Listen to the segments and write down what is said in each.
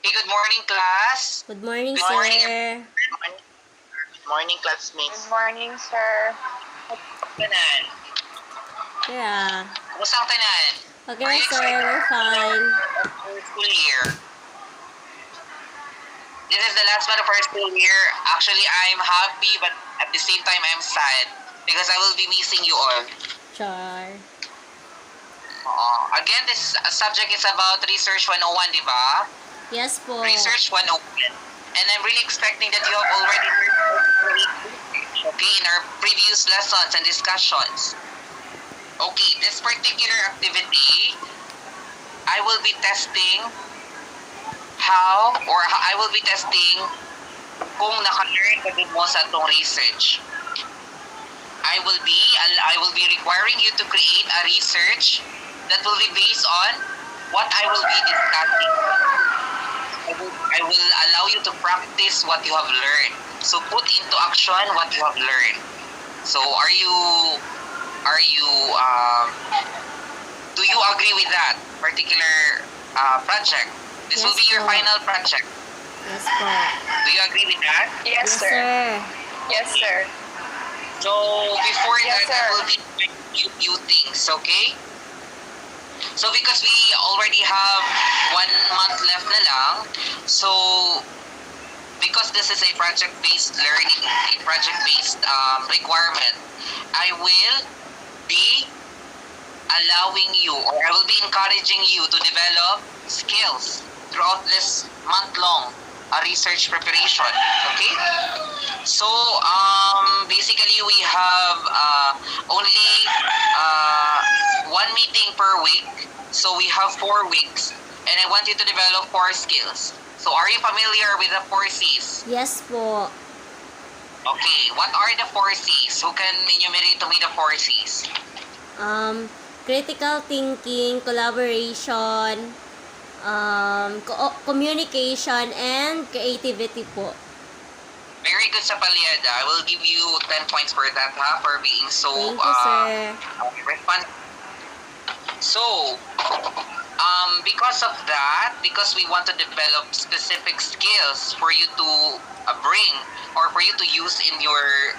Hey, good morning, class. Good morning, Good morning, sir. everyone. Good morning, classmates. Good morning, sir. Tanan. Yeah. Kumusta ang tanan? Okay Are na, you sir. excited We're for the fine. our school year? This is the last month of our school year. Actually, I'm happy, but at the same time, I'm sad because I will be missing you all. Char. Again, this subject is about Research 101, di ba? Yes po. Research 101. And I'm really expecting that you have already learned how to create research, okay, in our previous lessons and discussions. Okay, this particular activity, I will be testing I will be testing kung naka-learn ka din mo sa itong research. I will be requiring you to create a research that will be based on what I will be discussing. I will allow you to practice what you have learned. So put into action what you have learned. So do you agree with that particular project? This will Yes be your po. final project. Yes po. Do you agree with that? Yes, Yes, sir. sir. Yes, sir. So before Yes, that, I sir. will be doing few things, okay? So because we already have 1 month left na lang, so because this is a project-based learning, a project-based requirement, I will be allowing you, or I will be encouraging you to develop skills throughout this month-long research preparation. Okay? So, basically, we have only one meeting per week. So, we have 4 weeks. And I want you to develop 4 skills. So, are you familiar with the 4 C's? Yes po. Okay, what are the 4 C's? Who can enumerate to me the 4 C's? Critical thinking, collaboration, communication, and creativity po. Very good sa Paliada. I will give you 10 points for that, for being so Thank you, sir. responsive. So, because of that, because we want to develop specific skills for you to bring or for you to use in your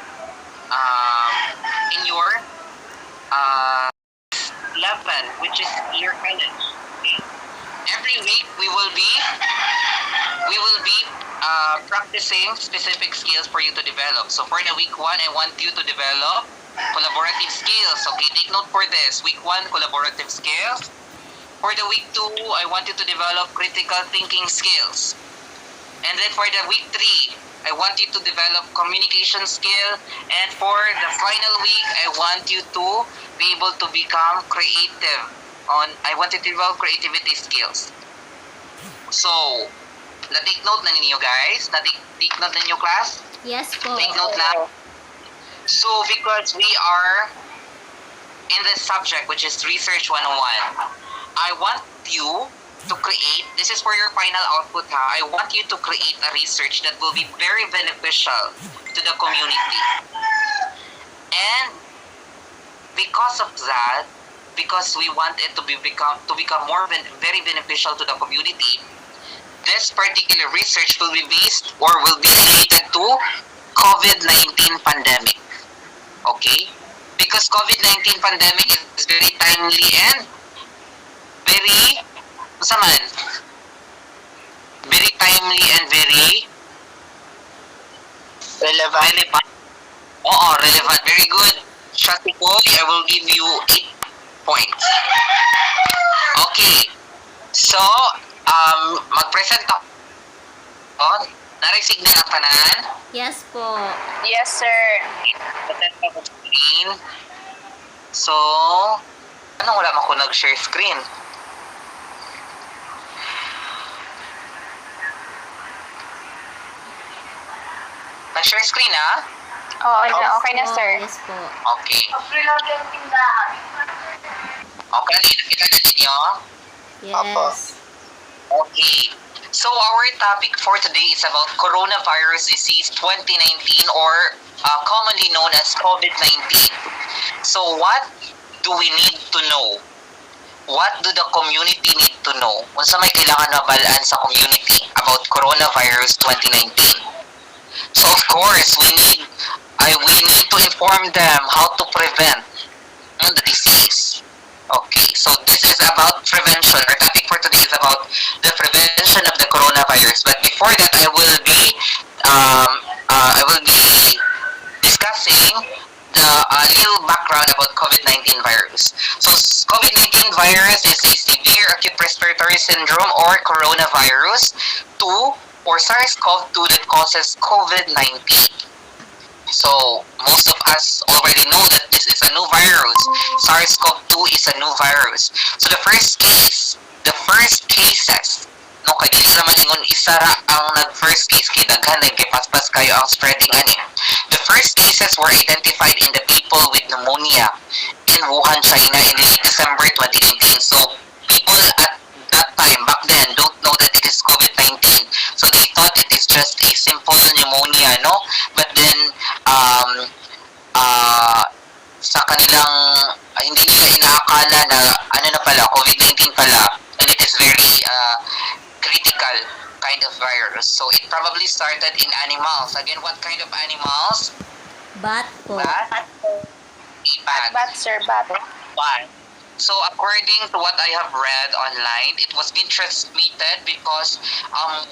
level, which is your college. Okay? Every week we will be practicing specific skills for you to develop. So for the week 1, I want you to develop collaborative skills. Okay, take note for this. Week 1, collaborative skills. For the week 2, I want you to develop critical thinking skills. And then for the week 3, I want you to develop communication skill. And for the final week, I want you to be able to become creative. I want you to develop creativity skills. So, na-take note na ninyo guys? Na-take note na ninyo class? Yes po. Take note na. So, because we are in this subject, which is Research 101, I want you to create, this is for your final output ha, I want you to create a research that will be very beneficial to the community. And because of that, because we want it to become very beneficial to the community, this particular research will be based or will be related to COVID-19 pandemic. Okay? Because COVID-19 pandemic is very timely and very very relevant. Relevant. Very good. Shakikoy, I will give you 8 points. Okay. So, mag-present ako. Narisig na ang tanan. Yes po. Yes, sir. Present ako sa screen. So, anong wala man ko nag-share screen? Nag-share screen ha? Okay na, sir. Yes po. Okay. Okay, nakita na ninyo? Yes. Okay. So our topic for today is about coronavirus disease 2019 or commonly known as COVID-19. So what do we need to know what do the community need to know? Unsa may kailangan mabalaan sa community about coronavirus 2019? So of course, we need to inform them how to prevent the disease. Okay, so this is about prevention. Our topic for today is about the prevention of the coronavirus. But before that, I will be discussing the little background about COVID-19 virus. So COVID-19 virus is a severe acute respiratory syndrome or coronavirus 2 or SARS-CoV-2 that causes COVID-19. So most of us already know that this is a new virus. SARS-CoV-2 is a new virus. So the first cases, no, kaya dili naman ingon isa ra ang nag-first case kay daghan kay paspas kayo ang spreading ani. The first cases were identified in the people with pneumonia in Wuhan, China in late December 2019. So people at that time, back then, don't know that it is COVID-19. So they thought it is just a simple pneumonia, no? But then, sa kanilang, hindi nila inaakala na, ano na pala, COVID-19 pala. And it is very critical kind of virus. So it probably started in animals. Again, what kind of animals? Bat po. Bat? Bat, sir, bat. Bat. So according to what I have read online, it was being transmitted because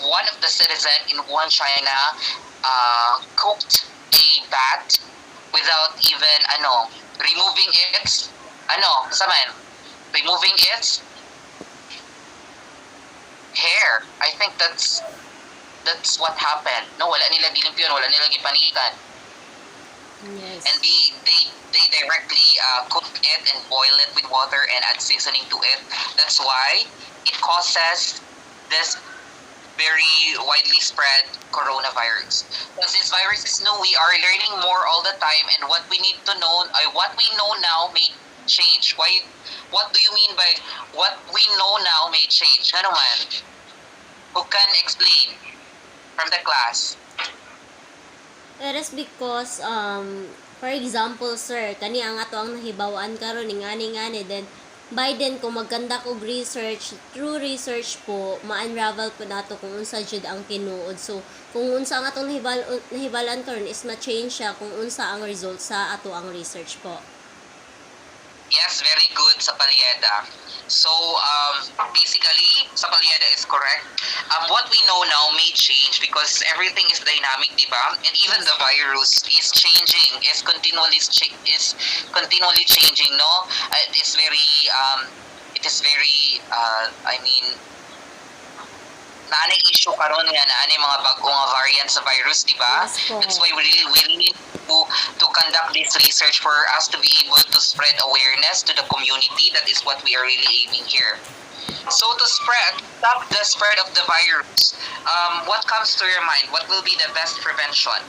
one of the citizens in Wuhan, China, cooked a bat without even removing its removing its hair. I think that's what happened. No, wala nila gilimpyon, wala nila gipanitan. Yes. And they directly cook it and boil it with water and add seasoning to it. That's why it causes this very widely spread coronavirus. Because this virus is new, we are learning more all the time, and what we need to know, what we know now may change. Why? What do you mean by what we know now may change? Ano man? Who can explain from the class? It is because, for example, sir, kani ang ato ang nahibawaan karon ngani then Biden kung magkandak og research, through research po, ma-unravel po nato kung unsa jud ang tinuod. So, kung unsa ang atong nahibalan karon is ma-change siya kung unsa ang result sa ato ang research po. Yes, very good sa Palyeda. So, basically, sa Palyeda is correct. What we know now may change because everything is dynamic, di ba? And even the virus is changing, is continually changing, no? It is very, naanay issue karon nga naanay mga bagong variants sa virus, di ba? Yes po. That's why we really need to conduct this research for us to be able to spread awareness to the community. That is what we are really aiming here. So to stop the spread of the virus, what comes to your mind? What will be the best prevention?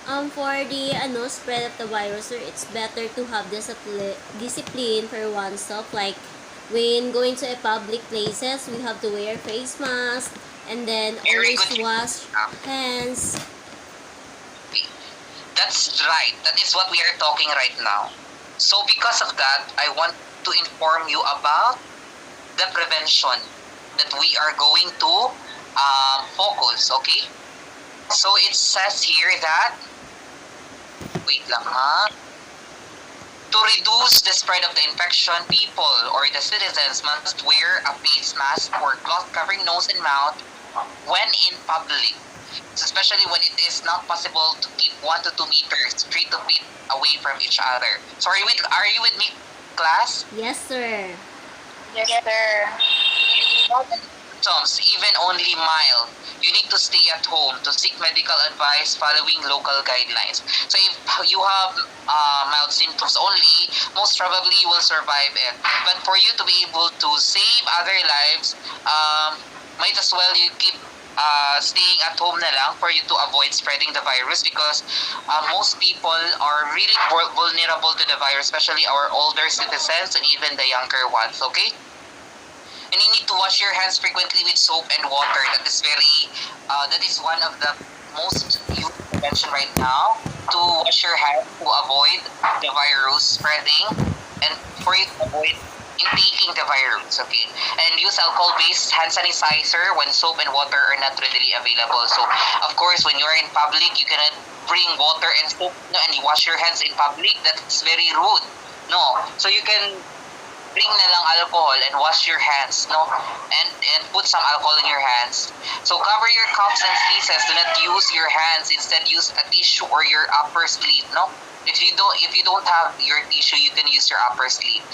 For the spread of the virus, sir, it's better to have discipline for oneself. Like when going to a public places, we have to wear face mask and then Very always good. wash hands. That's right. That is what we are talking right now. So because of that, I want to inform you about the prevention that we are going to focus, okay? So it says here that, wait lang ha, to reduce the spread of the infection, people or the citizens must wear a face mask or cloth covering nose and mouth when in public. So especially when it is not possible to keep 1 to 2 meters, 3 to feet away from each other. So are you with me, class? Yes, sir. Yes, sir. Symptoms, even only mild, you need to stay at home to seek medical advice following local guidelines. So if you have mild symptoms only, most probably you will survive it. But for you to be able to save other lives, might as well you keep staying at home na lang for you to avoid spreading the virus because most people are really vulnerable to the virus, especially our older citizens and even the younger ones, okay? And you need to wash your hands frequently with soap and water. That is one of the most used prevention right now, to wash your hands to avoid the virus spreading. and for you to avoid intaking the virus, okay? And use alcohol-based hand sanitizer when soap and water are not readily available. So, of course, when you're in public, you cannot bring water and soap, no, and you wash your hands in public. That's very rude, no? So you can bring na lang alcohol and wash your hands, no? And put some alcohol in your hands. So cover your cups and sneezes. Do not use your hands. Instead, use a tissue or your upper sleeve, no? If you don't have your tissue, you can use your upper sleeve.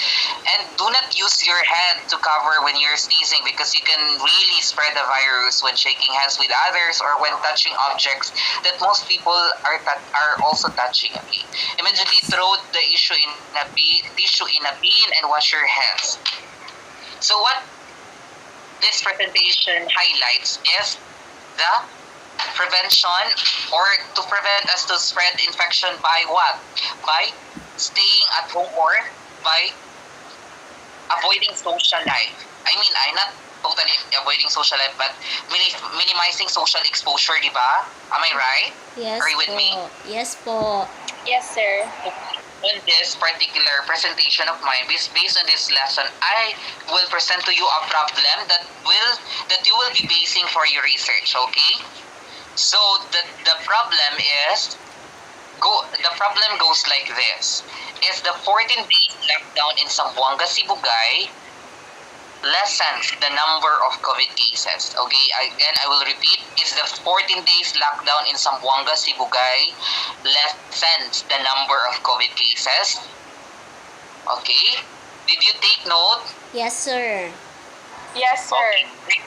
And do not use your hand to cover when you're sneezing because you can really spread the virus when shaking hands with others or when touching objects that most people are also touching. Okay, immediately throw the tissue in a bin and wash your hands. So what this presentation highlights is the prevention, or to prevent us to spread infection by what? By staying at home or by avoiding social life. I mean, I'm not totally avoiding social life, but minimizing social exposure, di ba? Am I right? Yes Are you with po. me? Yes po. Yes, sir. In this particular presentation of mine, based on this lesson, I will present to you a problem that you will be basing for your research, okay? So the problem goes like this. Is the 14 days lockdown in Zamboanga, Sibugay lessens the number of COVID cases? Okay, again, I will repeat. Is the 14 days lockdown in Zamboanga, Sibugay lessens the number of COVID cases? Okay, did you take note? Yes, sir. Yes, sir. Okay.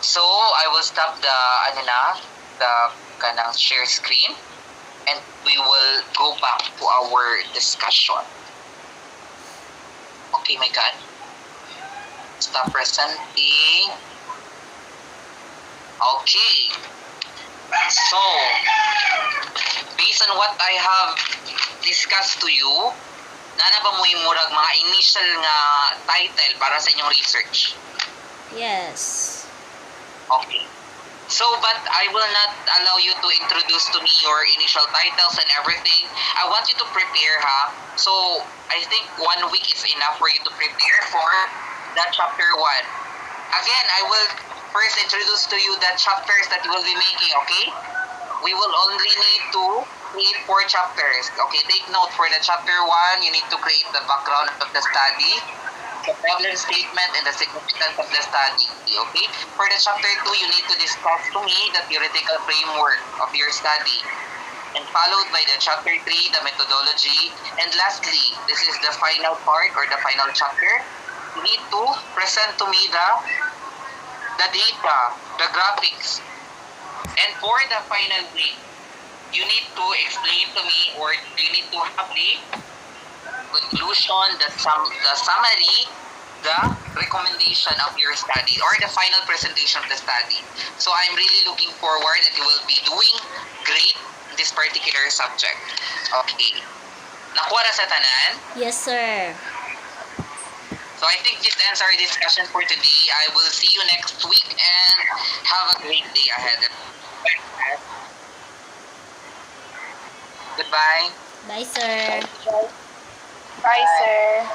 So I will stop the kanang share screen and we will go back to our discussion. Okay, my God. Stop presenting. Okay. So, based on what I have discussed to you, nana ba mo yung murag mga initial nga title para sa inyong research? Yes. Okay. So, but I will not allow you to introduce to me your initial titles and everything. I want you to prepare, ha? So, I think 1 week is enough for you to prepare for that chapter 1. Again, I will first introduce to you the chapters that you will be making, okay? We will only need to create 4 chapters. Okay, take note, for the chapter 1, you need to create the background of the study, the problem statement, and the significance of the study. Okay? For the chapter 2, you need to discuss to me the theoretical framework of your study. And followed by the chapter 3, the methodology. And lastly, this is the final part or the final chapter. You need to present to me the data, the graphics. And for the final grade, you need to explain to me, or you need to have the conclusion, the summary, the recommendation of your study, or the final presentation of the study. So I'm really looking forward that you will be doing great in this particular subject. Okay. Nakuha na sa tanan? Yes, sir. So I think this ends our discussion for today. I will see you next week and have a great day ahead. Goodbye. Bye, sir. Bye, sir.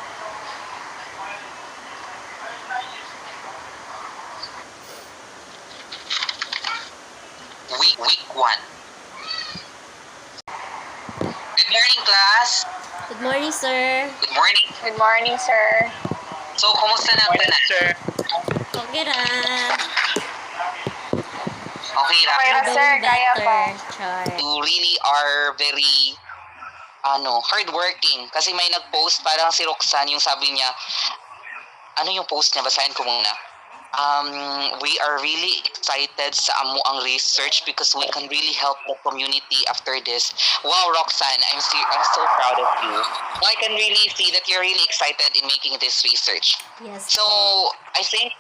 Week 1. Good morning, class. Good morning, sir. Good morning. Good morning, sir. So, kumusta na ang tanan? Okay ra. Okay ra. Okay ra, sir. Doing Kaya better. pa. Char. You really are very hardworking. Kasi may nag-post, parang si Roxanne, yung sabi niya, ano yung post niya? Basahin ko muna. We are really excited sa amo ang research because we can really help the community after this. Wow, Roxanne, I'm so proud of you. I can really see that you're really excited in making this research. Yes. So, po. I think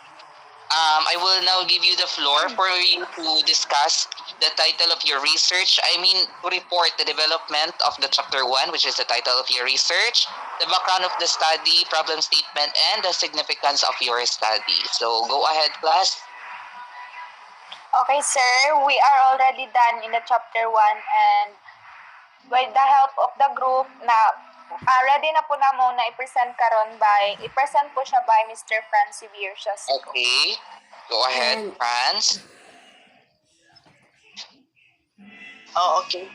I will now give you the floor for you to discuss the title of your research. I mean, to report the development of the chapter 1, which is the title of your research, the background of the study, problem statement, and the significance of your study. So, go ahead, class. Okay, sir. We are already done in the chapter 1, and with the help of the group na ready na po na muna i-present karon i-present po siya by Mr. Franz Sibircias. Okay. Go ahead, And- Franz. Oh, okay.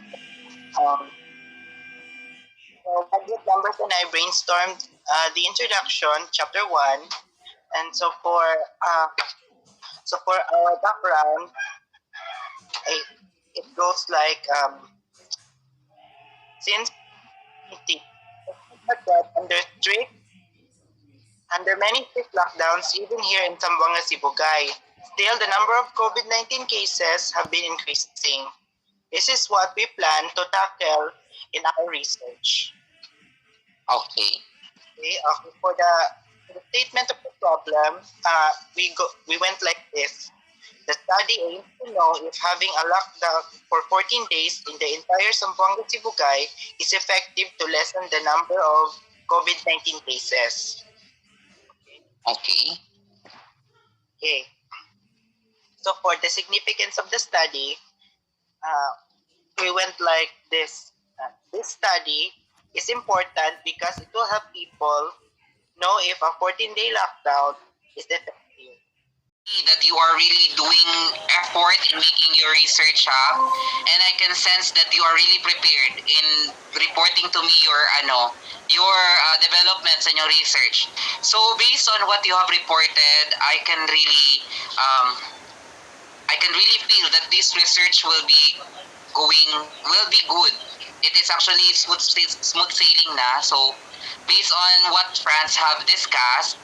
So, budget members and I brainstormed the introduction, chapter 1. And so for our background, it goes like, since under many strict lockdowns, even here in Zamboanga, Sibugay, still the number of COVID-19 cases have been increasing. This is what we plan to tackle in our research. Okay. Okay, for the statement of the problem, we went like this. The study aims to know if having a lockdown for 14 days in the entire Zamboanga Sibugay is effective to lessen the number of COVID-19 cases. Okay. Okay. So for the significance of the study, we went like this. This study is important because it will help people know if a 14-day lockdown is effective. That you are really doing effort in making your research up, and I can sense that you are really prepared in reporting to me your developments and your research. So based on what you have reported, I can really feel that this research will be good. It is actually smooth sailing na. So based on what Franz have discussed,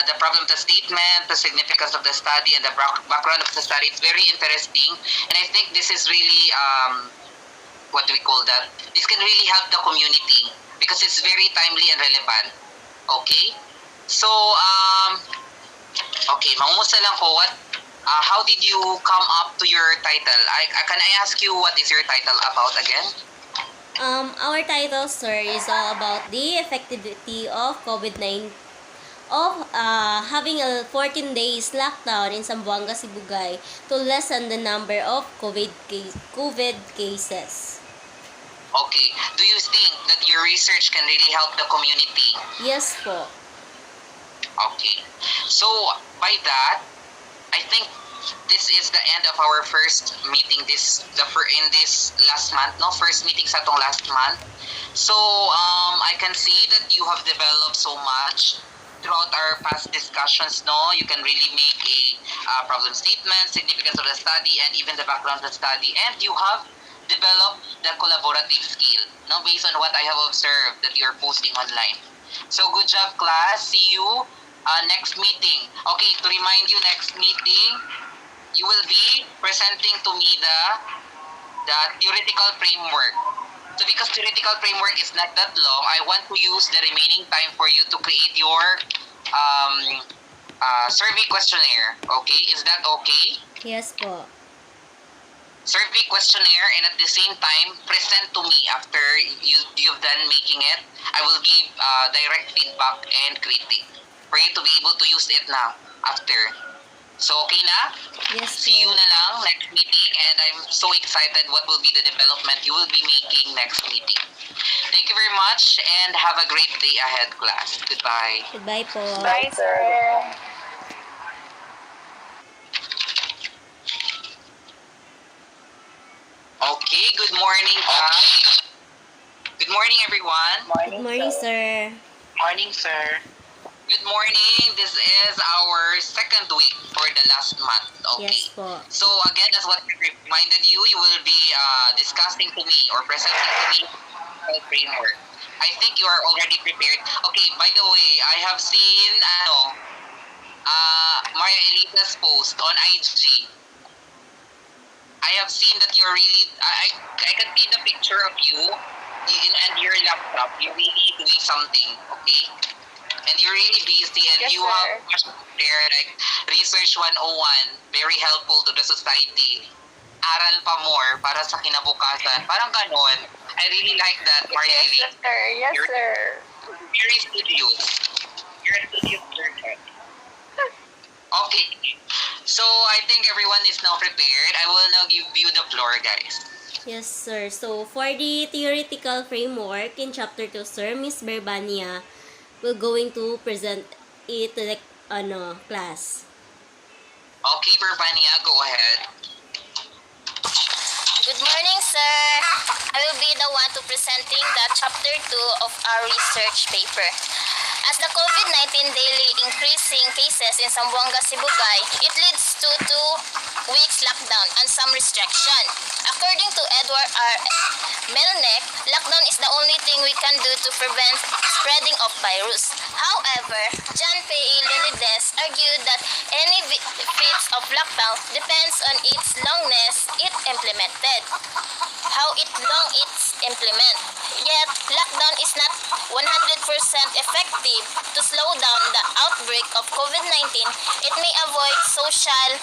the problem of the statement, the significance of the study, and the background of the study, it's very interesting. And I think this is really, what do we call that? This can really help the community because it's very timely and relevant. Okay? So, mangumusta lang ko, how did you come up to your title? Can I ask you what is your title about again? Our title, sir, is all about the effectivity of COVID-19 having a 14 days lockdown in Zamboanga, Sibugay to lessen the number of COVID cases. Okay. Do you think that your research can really help the community? Yes po. Okay. So, by that, I think this is the end of our first meeting in this last month, no? First meeting sa tong last month. So, I can see that you have developed so much throughout our past discussions, no? You can really make a problem statement, significance of the study, and even the background of the study. And you have developed the collaborative skill, no? Based on what I have observed that you're posting online. So good job, class. See you next meeting. Okay, to remind you, next meeting, you will be presenting to me the theoretical framework. So because theoretical framework is not that long, I want to use the remaining time for you to create your survey questionnaire. Okay, is that okay? Yes po. Survey questionnaire, and at the same time, present to me after you've done making it. I will give direct feedback and critique for you to be able to use it now after. So okay na? Yes See you po. na lang next meeting, and I'm so excited what will be the development you will be making next meeting. Thank you very much and have a great day ahead, class. Goodbye. Goodbye po. Bye, sir. Okay, good morning, class. Good morning, everyone. Good morning, sir. Morning, sir. Good morning. This is our second week for the last month. Okay. Yes po. So again, as what I reminded you, you will be discussing to me or presenting to me the framework. I think you are already prepared. Okay, by the way, I have seen Maria Elita's post on IG. I have seen that you're really, I can see the picture of you and your laptop. You're really doing something, okay? And you're really busy, and Yes, you sir. have much there, like Research 101, very helpful to the society. Aral pa more para sa kinabukasan. Parang ganon. I really like that, Maria Yes, Elita. sir. Yes, You're sir. very studious. You're a studious person. Okay. So I think everyone is now prepared. I will now give you the floor, guys. Yes, sir. So, for the theoretical framework in Chapter 2, sir, Miss Berbania will going to present it to the class. Okay, Verbania, go ahead. Good morning, sir. I will be the one to presenting the chapter 2 of our research paper. As the COVID-19 daily increasing cases in Zamboanga, Sibugay, it leads to 2 weeks lockdown and some restriction. According to Edward R. Melnick, lockdown is the only thing we can do to prevent spreading of virus. However, John P. Lenides argued that any benefits of lockdown depends on its longness it implemented. How long it's implement. Yet, lockdown is not 100% effective to slow down the outbreak of COVID-19. It may avoid social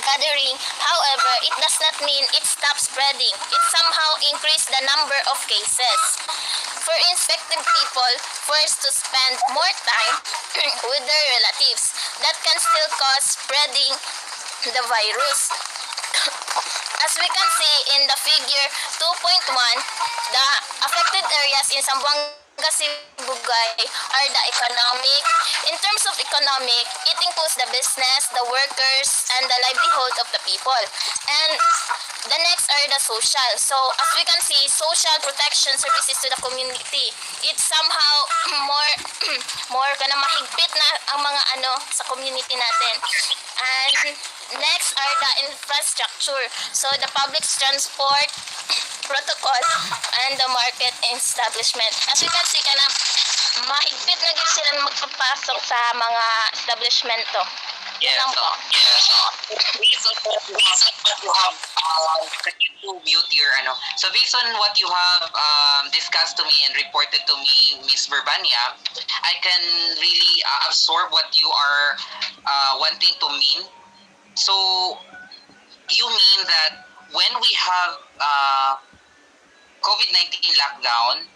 gathering. However, it does not mean it stops spreading. It somehow increased the number of cases. For infected people, forced to spend more time with their relatives, that can still cause spreading the virus. As we can see in the figure 2.1, the affected areas in Zamboanga, Sibugay are the economic. In terms of economic, it includes the business, the workers, and the livelihood of the people. And the next are the social. So, as we can see, social protection services to the community. It's somehow more mahigpit na ang mga sa community natin. And next are the infrastructure. So, the public transport protocol and the market establishment. As you can see, mahigpit na gid sila magpapasok sa mga establishment to. Yes, based on what you have, can you mute your So based on what you have discussed to me and reported to me, Miss Verbania, I can really absorb what you are wanting to mean. So you mean that when we have COVID-19 lockdown,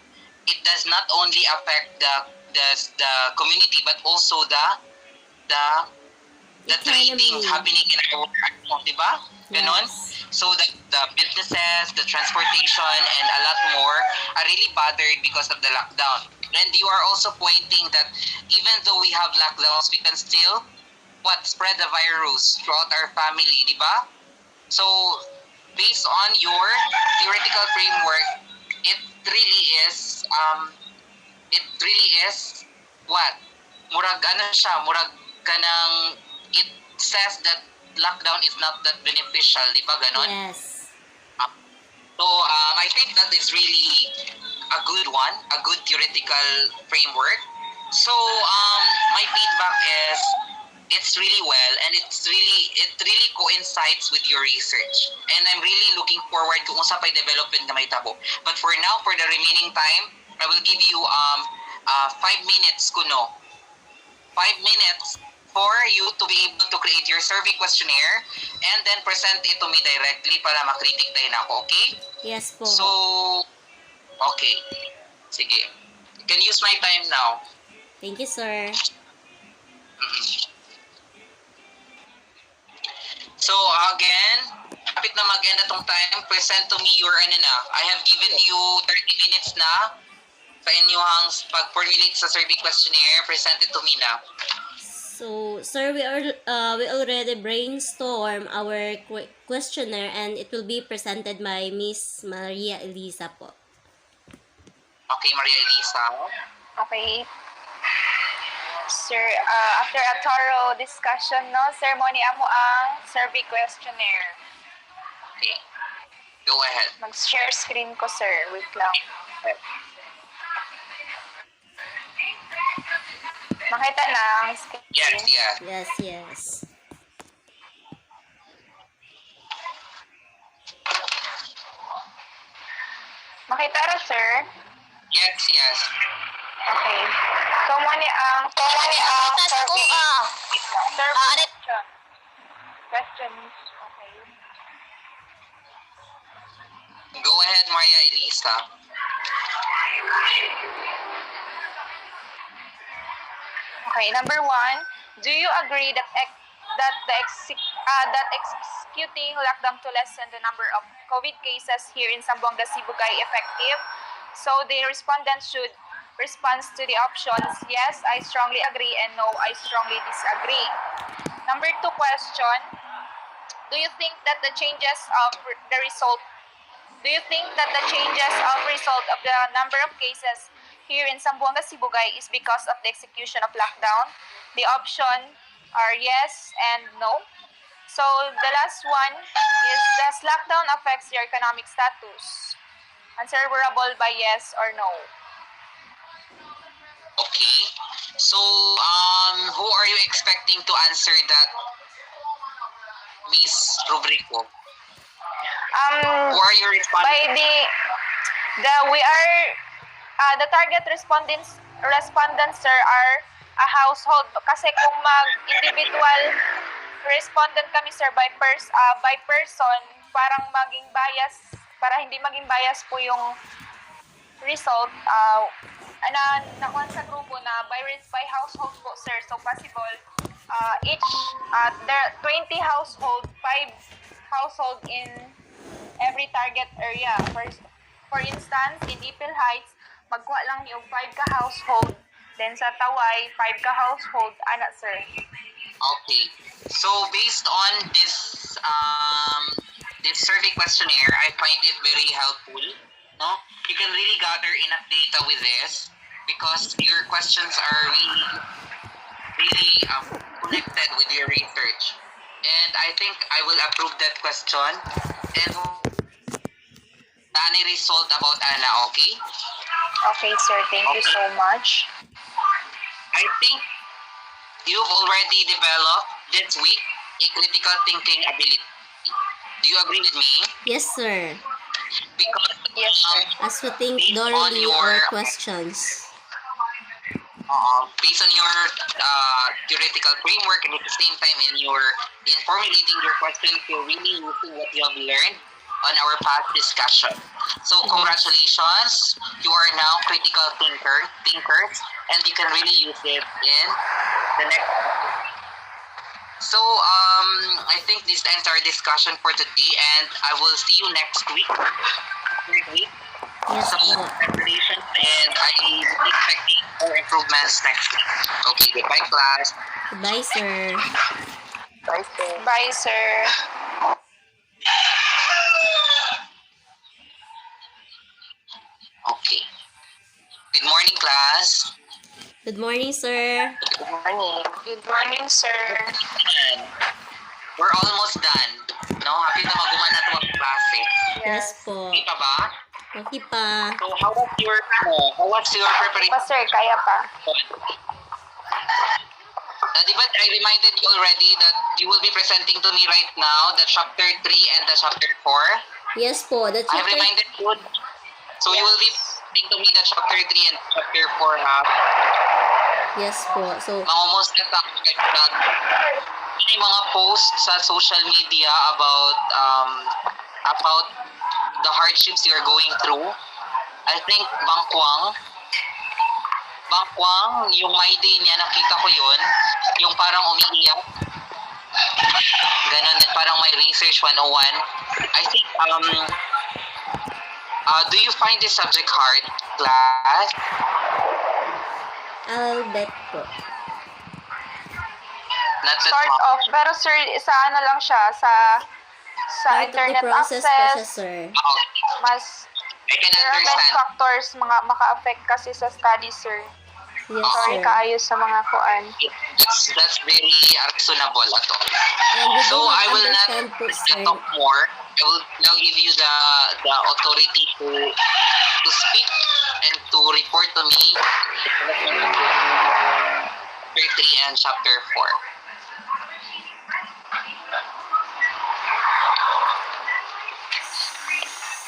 it does not only affect the community but also the trading happening in our diba? Ganon? Yes. So the businesses, the transportation, and a lot more are really bothered because of the lockdown. And you are also pointing that even though we have lockdowns, we can still spread the virus throughout our family, diba? So based on your theoretical framework, it really is what? Murag kanang it says that lockdown is not that beneficial, di ba ganon? Yes. So I think that is really a good one, a good theoretical framework. So my feedback is it's really well and it really coincides with your research. And I'm really looking forward kung unsa pay development na may tabo. But for now, for the remaining time, I will give you 5 minutes kuno. 5 minutes for you to be able to create your survey questionnaire and then present it to me directly para makritik din ako, okay? Yes po. So, okay. Sige. You can use my time now. Thank you, sir. So, again, kapit na mag-end atong time, present to me your I have given you 30 minutes na sa inyong pag-formulate sa survey questionnaire. Present it to me na. So, sir, we already brainstorm our questionnaire and it will be presented by Miss Maria Elisa po. Okay, Maria Elisa. Okay. Sir, after a thorough discussion, ceremony amo ang survey questionnaire. Okay. Go ahead. Mag-share screen ko, sir. Wait lang. Makita na ang screen? Yes. Yes. Makita ra, sir? Yes. Okay. So, muna ang Tas ko survey questions. Okay. Go ahead, Maria Elisa. Okay, number 1, do you agree that that executing lockdown to lessen the number of COVID cases here in Zamboanga, Sibugay effective. So the respondents should respond to the options yes, I strongly agree, and no, I strongly disagree. Number 2 question, do you think that the changes of the result of the number of cases here in Zamboanga, Sibugay is because of the execution of lockdown? The option are yes and no. So the last one is, does lockdown affects your economic status? Answerable by yes or no. Okay. So, who are you expecting to answer that, Miss Rubrico? Who are you responding? By the target respondents sir are a household, kasi kung mag-individual respondent kami sir by person, para hindi maging bias po yung result, nakuha sa grupo na by household po sir. So possible there 20 household, 5 household in every target area. For instance, in Ipil Heights, magkuha lang yung 5 ka household. Then sa Taway, 5 ka household, sir. Okay. So based on this this survey questionnaire, I find it very helpful. No, you can really gather enough data with this because your questions are really connected with your research. And I think I will approve that question. And any result about Anna, okay? Okay, sir. Thank you so much. I think you've already developed this week a critical thinking ability. Do you agree with me? Yes, sir. Because Yes, sir. As we think based on thoroughly your our questions. based on your theoretical framework and at the same time in formulating your questions, you're really using what you have learned on our past discussion. So congratulations, you are now critical thinkers, and you can really use it in the next. So I think this ends our discussion for today, and I will see you next week. Yes, So po. congratulations, and I'm expecting more improvements next week. Okay, goodbye class. Goodbye, sir. Bye, sir. Bye, sir. Okay. Good morning, class. Good morning, sir. Good morning. Good morning, sir. And we're almost done. No, happy na maguman na ito ang klase. Yes po. Okay pa ba? Okay pa. So how was your preparation? Pa, sir, kaya pa. Di ba I reminded you already that you will be presenting to me right now the chapter 3 and the chapter 4? Yes po. The I chapter... reminded you. So you will be presenting to me the chapter 3 and chapter 4 ha? Yes po. So, Almost na tayo. May mga posts sa social media about the hardships you're going through. I think Bangkwang, yung my day niya, nakita ko yun, yung parang umiiyak. Ganon din, parang may research 101. I think, do you find this subject hard, class? I'll bet po. Not that Sort much. of. Pero, sir, sa ano lang siya, sa Part of the internet process po siya, access, sir. Okay, mas I can relevant understand. factors mga maka-affect kasi sa study, sir. Yes, Sorry sir. kaayo sa mga kuan. That's very reasonable ato. And we So do I will not understand po, sir. talk more. I will now give you the authority to speak and to report to me chapter 3 and chapter 4.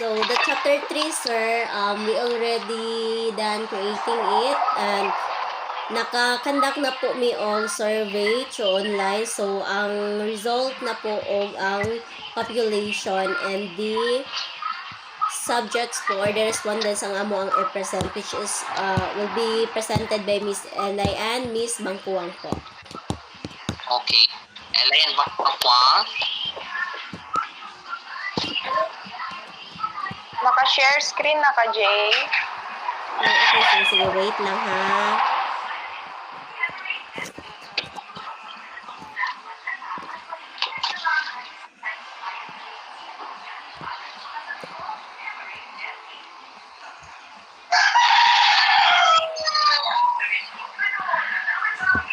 So, the chapter 3, sir, we already done creating it and naka-conduct na po mi og survey through online. So, ang result na po og ang population and the subjects po or the respondents ang amo ang i-present, which is will be presented by Miss Elay and Miss Bangkuang po. Okay. Ellen Bangkwang. Naka-share screen na ka, Jay. Okay, sige, wait lang ha.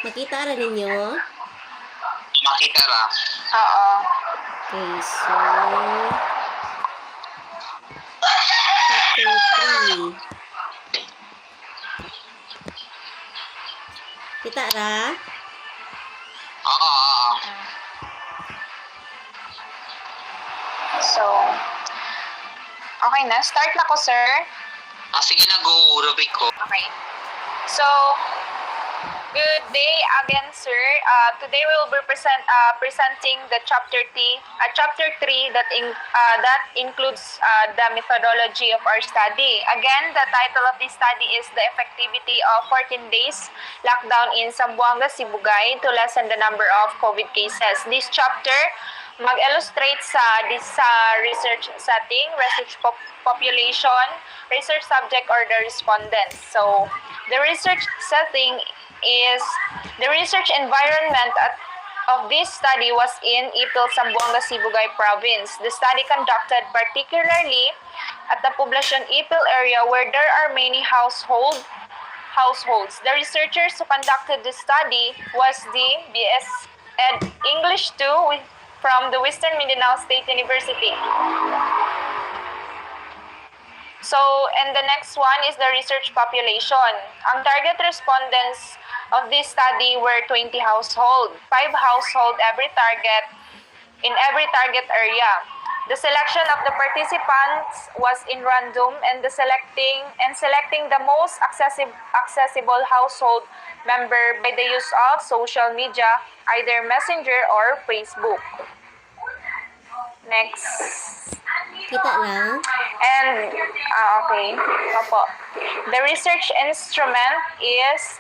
Makita rin ninyo? Makita ra. Oo. Okay, so... Chapter 3. Kita ra? Oo. So, okay na. Start na ko, sir. Sige na, go, Rubik ko. Okay. So, good day again, sir. Today we will be presenting the chapter 3 that includes the methodology of our study. Again, the title of this study is The Effectivity of 14 Days Lockdown in Zamboanga, Sibugay to Lessen the Number of COVID Cases. This chapter mag-illustrate sa research setting, research population, research subject, or the respondents. So, the research setting is the research environment of this study was in Ipil, Zamboanga, Sibugay Province. The study conducted particularly at the Poblacion Ipil area where there are many households. The researchers who conducted the study was the BS Ed English 2 from the Western Mindanao State University. So, and the next one is the research population. Ang target respondents of this study were 20 households, 5 households in every target area. The selection of the participants was in random and selecting the most accessible household member by the use of social media, either Messenger or Facebook. Next. Kita lang? And, okay. Opo. The research instrument is,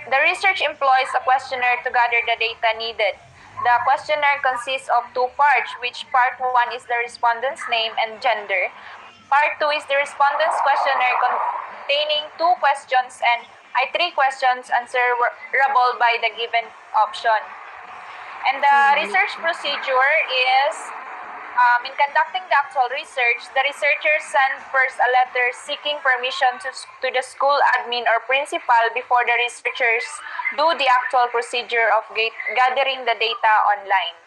the research employs a questionnaire to gather the data needed. The questionnaire consists of 2 parts, which part 1 is the respondent's name and gender. Part 2 is the respondent's questionnaire containing 2 questions and 3 questions answerable by the given option. And the research procedure is, in conducting the actual research, the researchers send first a letter seeking permission to the school admin or principal before the researchers do the actual procedure of gathering the data online.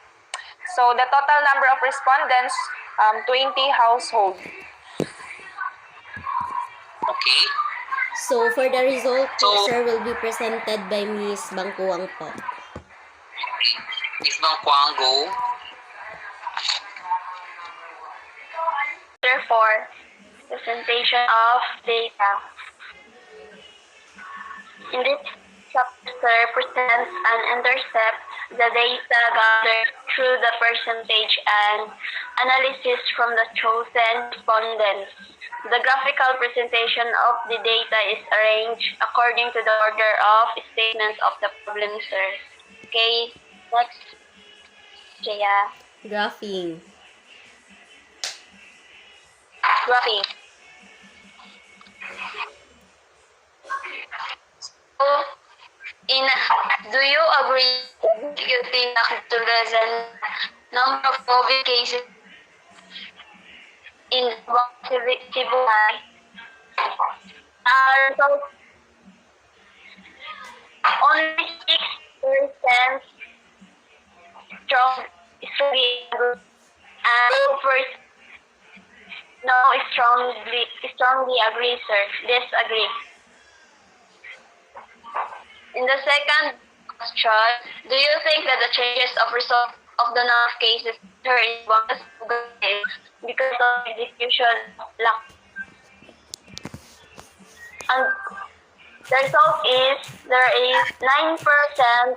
So the total number of respondents, 20 households. Okay. So, for the result, sir, will be presented by Miss Bangkuang po. Miss Bangkwang, go. Therefore, presentation of data. In this chapter presents and intercepts the data gathered through the percentage and analysis from the chosen respondents. The graphical presentation of the data is arranged according to the order of statement of the problem, sir. Okay, next. Jaya. Graphing. Graphing. So, do you agree you think to lessen number of COVID cases in Sibugay? Result, only 6% strong and 2% no strongly agree, sir. Disagree. In the second question, do you think that the changes of result of the number of cases here in Sibugay because of execution lack? And the result is there is 9%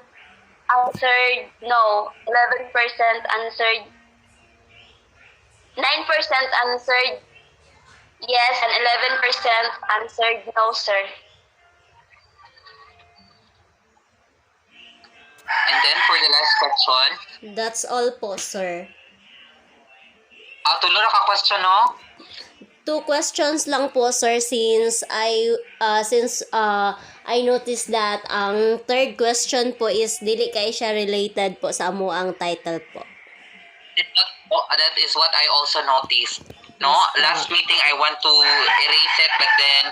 answered no, 11% answered 9% answered yes, and 11% answered no, sir. And then for the last question? That's all po, sir. Tulo na ka-question, no? 2 questions lang po, sir, since I noticed that ang third question po is dili kay siya related po sa amo ang title po. That is what I also noticed. No, Yes, last meeting I want to erase it, but then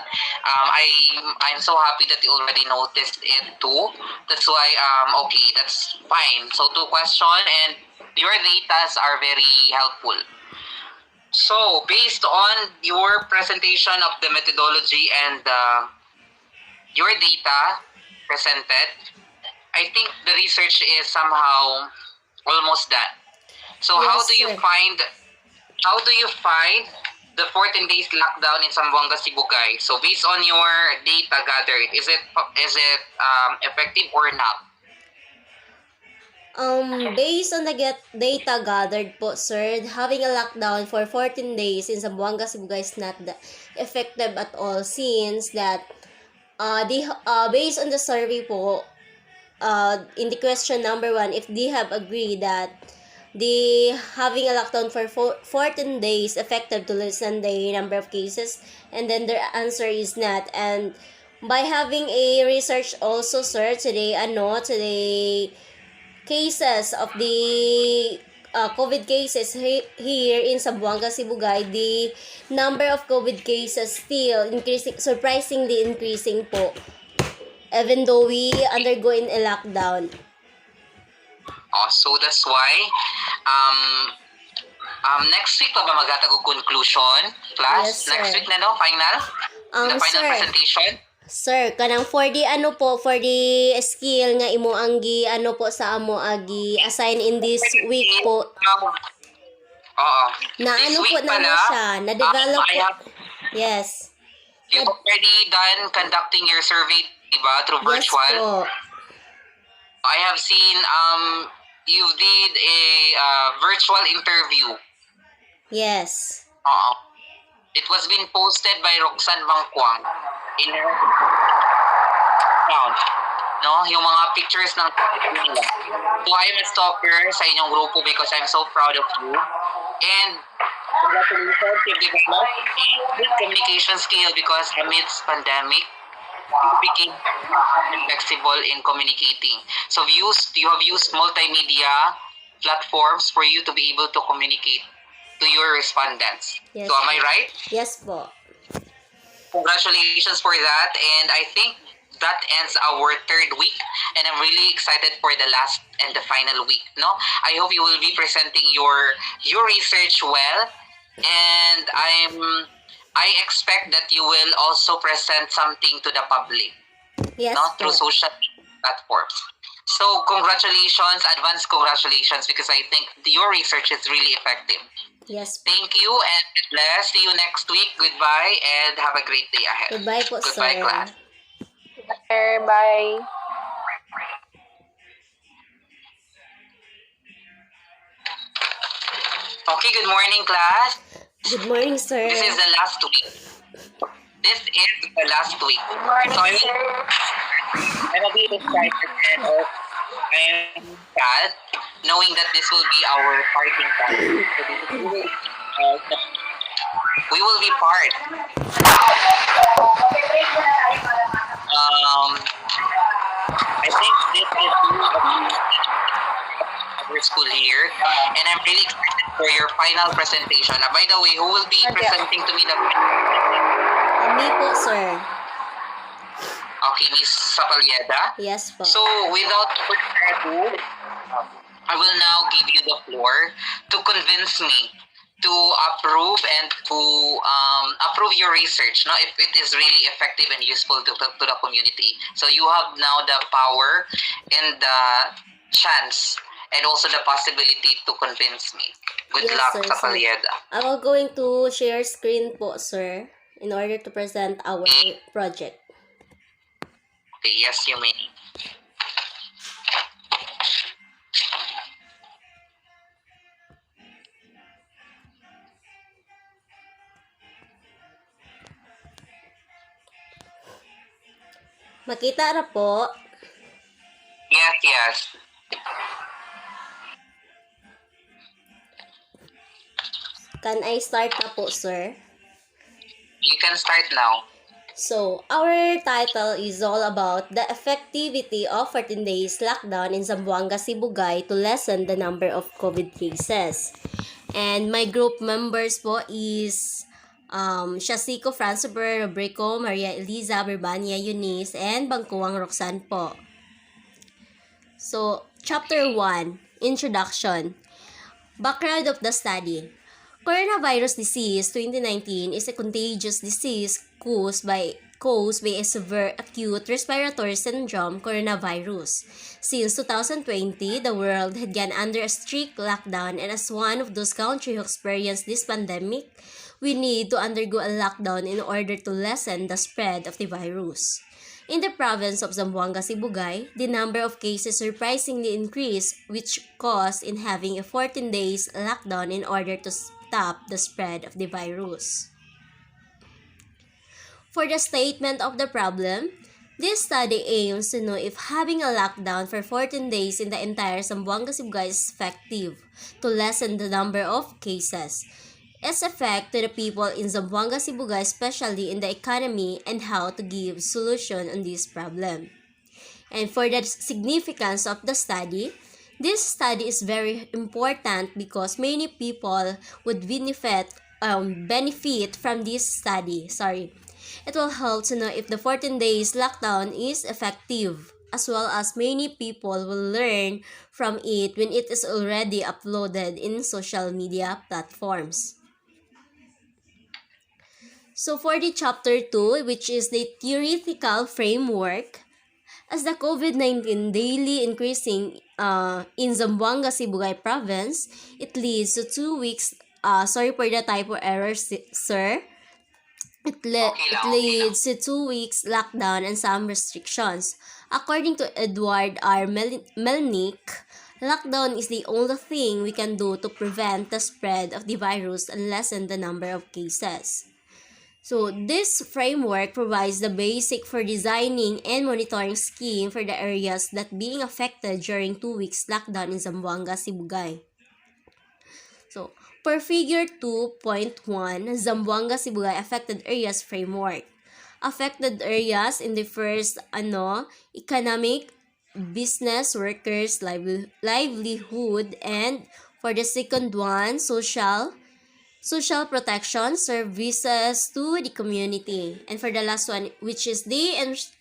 I'm so happy that you already noticed it too. That's why okay, that's fine. So 2 question and your datas are very helpful. So based on your presentation of the methodology and your data presented, I think the research is somehow almost done. So how Yes, do you sir. find the 14 days lockdown in Zamboanga, Sibugay? So based on your data gathered, is it effective or not? Based on the data gathered po, sir, having a lockdown for 14 days in Zamboanga, Sibugay is not effective at all since that based on the survey po, in the question number 1, if they have agreed that the having a lockdown for 14 days effective to lessen the number of cases, and then their answer is not. And by having a research also, sir, today cases of the COVID cases here in Zamboanga, Sibugay, the number of COVID cases still increasing, surprisingly increasing po, even though we undergo in a lockdown. So that's why next week pa ba maghatag og conclusion class? Yes, sir. Next week na no, final? The final Sir, presentation? Sir, kanang for the for the skill nga imo ang po sa amo agi assign in this week po. Oo. Na This ano po week na pala, siya, na develop I po. have, Yes. you've already done conducting your survey, diba, through Yes virtual? po. I have seen you did a virtual interview. Yes. It was been posted by Roxanne Bangkwang in her account. No, yung mga pictures ng nila. So I'm a stalker sa inyong grupo because I'm so proud of you. And congratulations, you developed a good communication skill because amidst pandemic, you became flexible in communicating. So you have used multimedia platforms for you to be able to communicate to your respondents. Yes, So am I po. right? Yes po. Congratulations for that, and I think that ends our 3rd week, and I'm really excited for the last and the final week. No, I hope you will be presenting your research well, and I expect that you will also present something to the public, Yes no, po. through social platforms. So congratulations, advance congratulations, because I think your research is really effective. Yes po. Thank you, and God bless. See you next week. Goodbye, and have a great day ahead. Goodbye po, Goodbye, sir. class. Sir, bye. Okay, good morning, class. Good morning, sir. This is the last week. This is the last week. Good morning, So sir. I'm a bit excited and I'm sad knowing that this will be our parting time. We will be part. I think this is our school year, and I'm really excited for your final presentation. By the way, who will be presenting to me the Me po, sir. Okay, Miss Sapalieda. Yes po. So, without further ado, I will now give you the floor to convince me to approve and to approve your research, no, if it is really effective and useful to the community. So you have now the power and the chance and also the possibility to convince me. Good Yes, luck, sir, sir. Sapalieda. I'm going to share screen po, sir, in order to present our project. Okay, yes, you may. Makita na po. Yes, yes. Can I start na po, sir? You can start now. So, our title is all about the effectivity of 14 days lockdown in Zamboanga, Sibugay to lessen the number of COVID cases. And my group members po is Shasico Franceber, Robrico, Maria Eliza, Berbania Eunice, and Bangkuang Roxanne po. So, Chapter 1, Introduction. Background of the study. Coronavirus disease 2019 is a contagious disease caused by a severe acute respiratory syndrome coronavirus. Since 2020, the world had gone under a strict lockdown, and as one of those countries who experienced this pandemic, we need to undergo a lockdown in order to lessen the spread of the virus. In the province of Zamboanga, Sibugay, the number of cases surprisingly increased, which caused in having a 14 days lockdown in order to stop the spread of the virus. For the statement of the problem, this study aims to know if having a lockdown for 14 days in the entire Zamboanga, Sibugay is effective to lessen the number of cases, its effect to the people in Zamboanga, Sibugay, especially in the economy, and how to give solution on this problem. And for the significance of the study, this study is very important because many people would benefit from this study. It will help to know if the 14 days lockdown is effective, as well as many people will learn from it when it is already uploaded in social media platforms. So for the chapter 2, which is the theoretical framework, as the COVID-19 daily increasing in Zamboanga, Sibugay province, it leads to 2 weeks, sorry for the typo error, sir. It leads to 2 weeks lockdown and some restrictions. According to Edward R. Melnick, lockdown is the only thing we can do to prevent the spread of the virus and lessen the number of cases. So, this framework provides the basic for designing and monitoring scheme for the areas that being affected during 2 weeks lockdown in Zamboanga, Sibugay. So, per figure 2.1, Zamboanga, Sibugay affected areas framework. Affected areas in the first, economic, business, workers, livelihood, and for the second one, social protection services to the community. And for the last one, which is the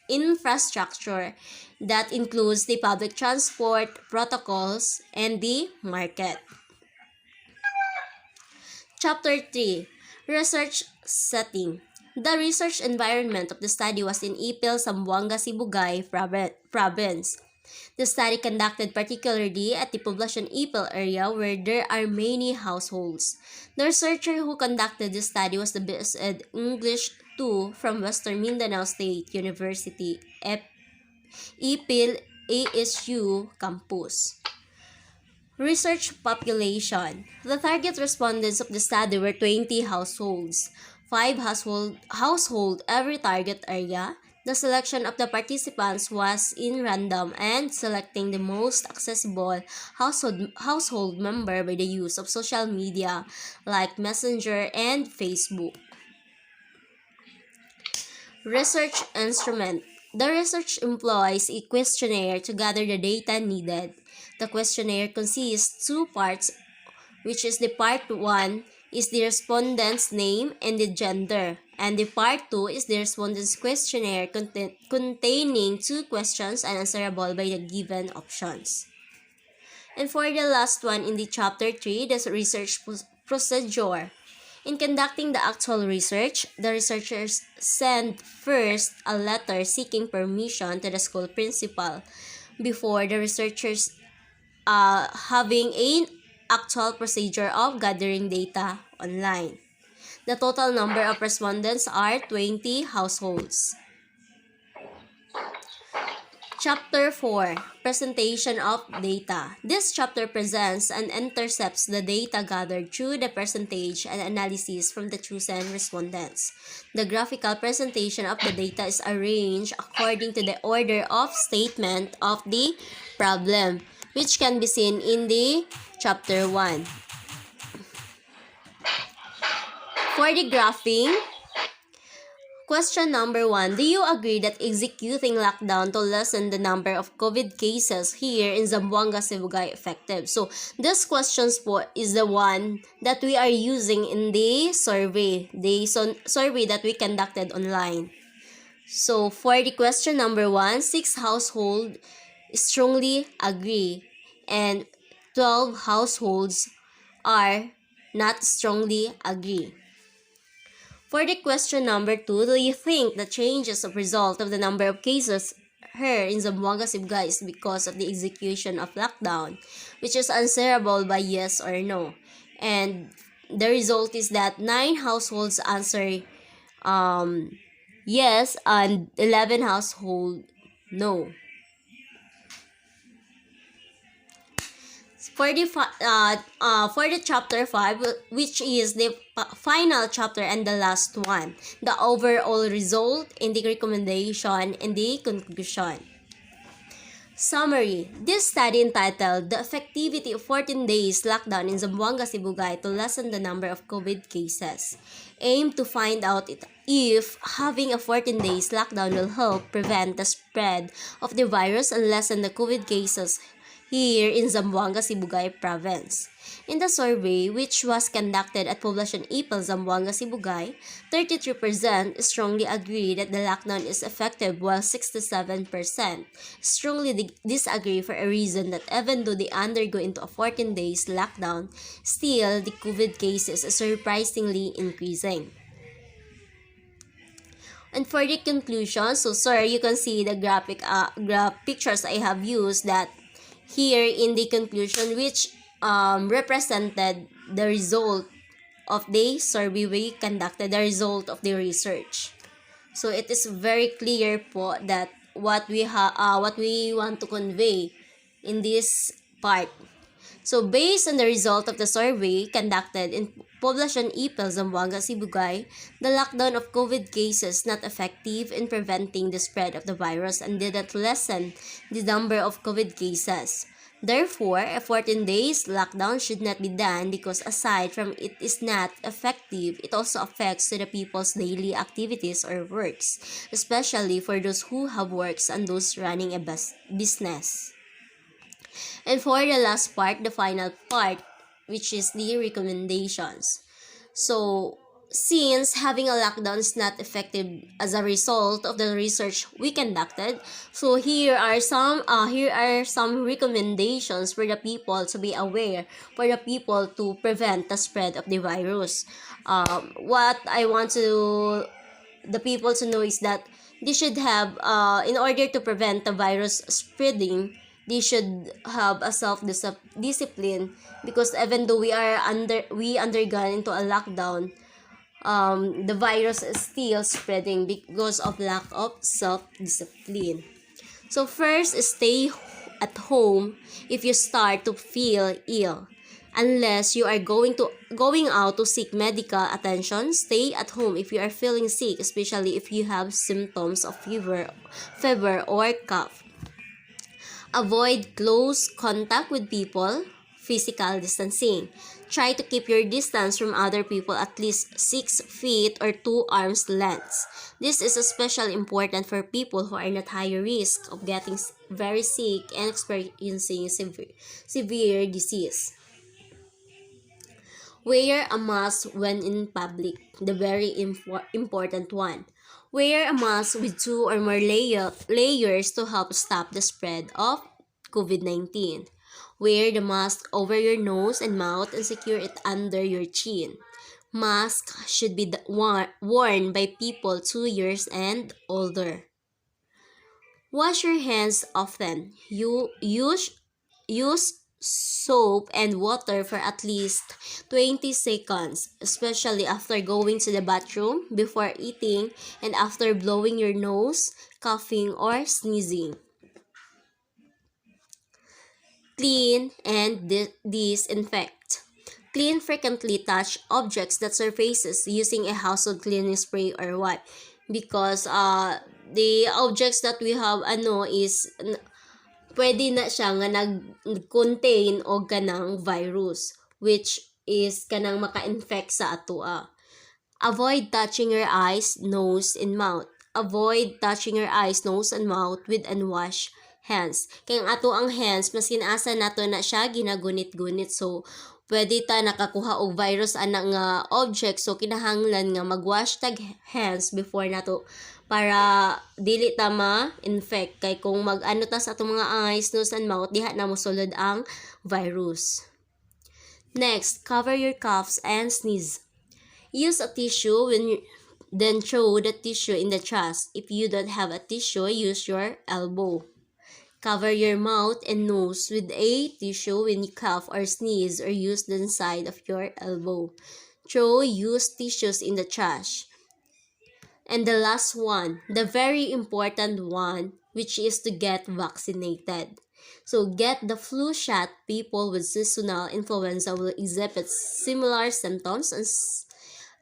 infrastructure, that includes the public transport, protocols, and the market. Chapter 3, Research Setting. The research environment of the study was in Ipil, Zamboanga, Sibugay province. The study conducted particularly at the Poblacion Ipil area where there are many households. The researcher who conducted the study was the BSed English 2 from Western Mindanao State University, Ipil ASU campus. Research population. The target respondents of the study were 20 households, 5 household every target area. The selection of the participants was in random and selecting the most accessible household member by the use of social media like Messenger and Facebook. Research instrument. The research employs a questionnaire to gather the data needed. The questionnaire consists 2 parts, which is the part 1 is the respondent's name and the gender, and the part 2 is the respondent's questionnaire containing 2 questions unanswerable by the given options. And for the last one in the chapter 3, the research procedure. In conducting the actual research, the researchers send first a letter seeking permission to the school principal before the researchers having an actual procedure of gathering data online. The total number of respondents are 20 households. Chapter 4, Presentation of Data. This chapter presents and intercepts the data gathered through the percentage and analysis from the chosen respondents. The graphical presentation of the data is arranged according to the order of statement of the problem. which can be seen in the chapter 1. For the graphing, question number 1, do you agree that executing lockdown to lessen the number of COVID cases here in Zamboanga, Sibugay effective? So, this questions po is the one that we are using in the survey survey that we conducted online. So, for the question number 1, 6 households strongly agree and 12 households are not strongly agree. For the question number 2, do you think the changes of result of the number of cases here in Zamboanga, Sibugay is because of the execution of lockdown, which is answerable by yes or no? And the result is that 9 households answer yes and 11 households no. For the chapter 5, which is the final chapter and the last one, the overall result and the recommendation and the conclusion. Summary. This study entitled The Effectivity of 14 Days Lockdown in Zamboanga, Sibugay to Lessen the Number of COVID Cases aimed to find out if having a 14 days lockdown will help prevent the spread of the virus and lessen the COVID cases here in Zamboanga, Sibugay Province. In the survey, which was conducted at Poblacion Ipil, Zamboanga, Sibugay, 33% strongly agree that the lockdown is effective while 67% strongly disagree for a reason that even though they undergo into a 14 days lockdown, still the COVID cases are surprisingly increasing. And for the conclusion, so sir, you can see the pictures I have used that here in the conclusion, which represented the result of the survey we conducted, the result of the research. So it is very clear po that what we want to convey in this part. So based on the result of the survey conducted in Poblacion Ipil, Zamboanga, Sibugay, the lockdown of COVID cases not effective in preventing the spread of the virus and did not lessen the number of COVID cases. Therefore, a 14 days lockdown should not be done because aside from it is not effective, it also affects to the people's daily activities or works, especially for those who have works and those running a business. And for the last part, the final part, which is the recommendations. So, since having a lockdown is not effective as a result of the research we conducted, so here are some recommendations for the people to be aware, for the people to prevent the spread of the virus. What I want the people to know is that they should have, in order to prevent the virus spreading, they should have a self-discipline, because even though we undergone into a lockdown, the virus is still spreading because of lack of self-discipline. So first, stay at home if you start to feel ill. Unless you are going out to seek medical attention, stay at home if you are feeling sick, especially if you have symptoms of fever or cough. Avoid close contact with people, physical distancing. Try to keep your distance from other people at least 6 feet or 2 arms lengths. This is especially important for people who are not high risk of getting very sick and experiencing severe disease. Wear a mask when in public, the very important one. Wear a mask with 2 or more layers to help stop the spread of COVID-19. Wear the mask over your nose and mouth and secure it under your chin. Masks should be worn by people 2 years and older. Wash your hands often. You use soap and water for at least 20 seconds, especially after going to the bathroom, before eating, and after blowing your nose, coughing, or sneezing. Clean and disinfect. Clean frequently touch objects that surfaces using a household cleaning spray or wipe, because the objects that we have is pwede na siya nga nag-contain og kanang virus, which is kanang maka-infect sa atoa. Avoid touching your eyes, nose, and mouth. Avoid touching your eyes, nose, and mouth with unwashed hands. Kaya ang ato ang hands, mas kinasa nato na siya ginagunit-gunit. So, pwede ta nakakuha og virus ana nga object. So, kinahanglan nga mag-wash tag hands before nato para dili ta ma-infect. Kay kung mag-ano ta sa atong mga eyes, nose, and mouth, diha na mosulod ang virus. Next, cover your coughs and sneeze. Use a tissue then throw the tissue in the trash. If you don't have a tissue, use your elbow. Cover your mouth and nose with a tissue when you cough or sneeze, or use the inside of your elbow. Throw used tissues in the trash. And the last one, the very important one, which is to get vaccinated. So get the flu shot. People with seasonal influenza will exhibit similar symptoms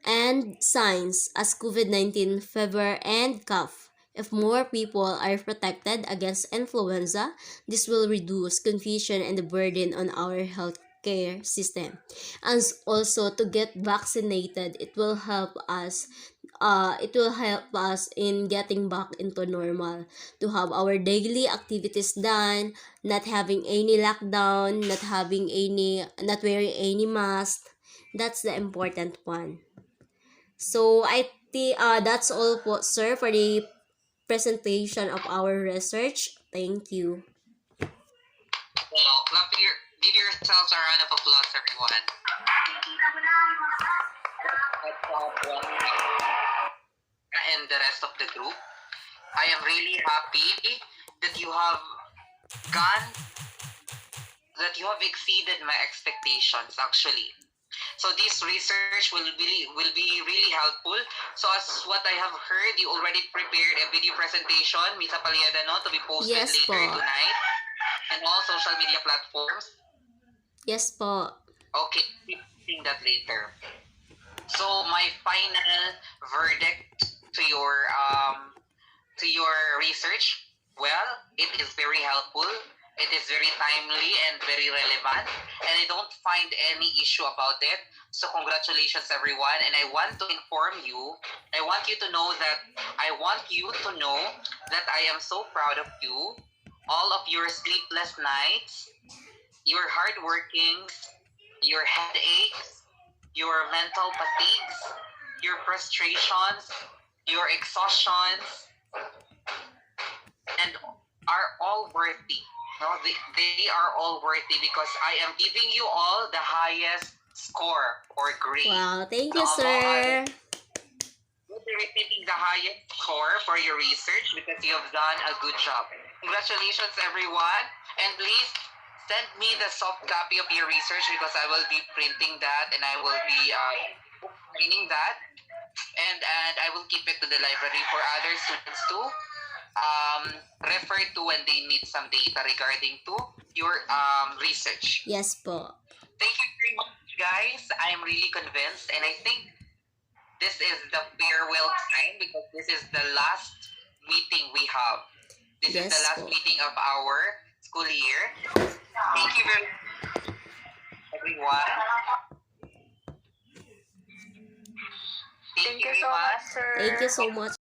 and signs as COVID-19, fever, and cough. If more people are protected against influenza, this will reduce confusion and the burden on our healthcare system. And also, to get vaccinated, it will help us in getting back into normal, to have our daily activities done, not having any lockdown, not wearing any mask. That's the important one. So I think that's all po, sir, for the presentation of our research. Thank you. Well, give yourselves a round of applause, everyone. And the rest of the group. I am really happy that you have exceeded my expectations, actually. So this research will be really helpful. So as what I have heard, you already prepared a video presentation, Misa Paliada, no, to be posted Yes, later po. tonight, and all social media platforms. Yes po. Okay, we'll see that later. So my final verdict to your research, well, it is very helpful. It is very timely and very relevant, and I don't find any issue about it. So congratulations, everyone. And I want to inform you, I want you to know that I am so proud of you. All of your sleepless nights, your hard workings, your headaches, your mental fatigues, your frustrations, your exhaustions, and are all worthy. No, they are all worthy because I am giving you all the highest score or grade. Wow, thank you, So, sir. you'll be receiving the highest score for your research because you have done a good job. Congratulations, everyone. And please send me the soft copy of your research because I will be printing that and I will be signing that. And I will keep it to the library for other students to refer to when they need some data regarding to your research. Yes po. Thank you very much, guys. I'm really convinced, and I think this is the farewell time because this is the last meeting we have. This is Yes, the last po. meeting of our school year. Thank you very much, everyone. Thank you very so much, sir. Thank you so much.